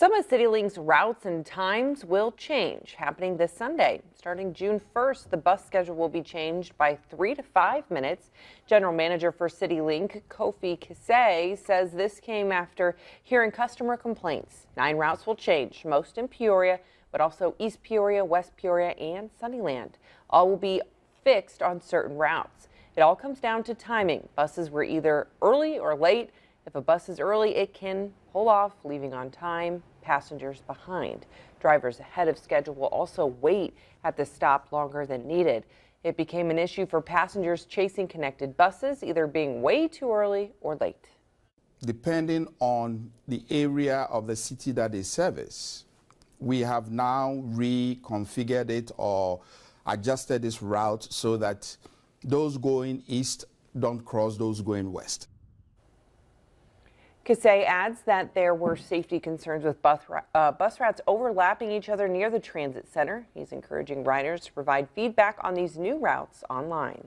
Some of CityLink's routes and times will change, happening this Sunday. Starting June 1st, the bus schedule will be changed by 3 to 5 minutes. General Manager for CityLink, Kofi Kisei, says this came after hearing customer complaints. 9 routes will change, most in Peoria, but also East Peoria, West Peoria, and Sunnyland. All will be fixed on certain routes. It all comes down to timing. Buses were either early or late. If a bus is early, it can pull off, leaving on time passengers behind. Drivers ahead of schedule will also wait at the stop longer than needed. It became an issue for passengers chasing connected buses, either being way too early or late. Depending on the area of the city that they service, we have now reconfigured it or adjusted this route so that those going east don't cross those going west. Kisei adds that there were safety concerns with bus routes overlapping each other near the transit center. He's encouraging riders to provide feedback on these new routes online.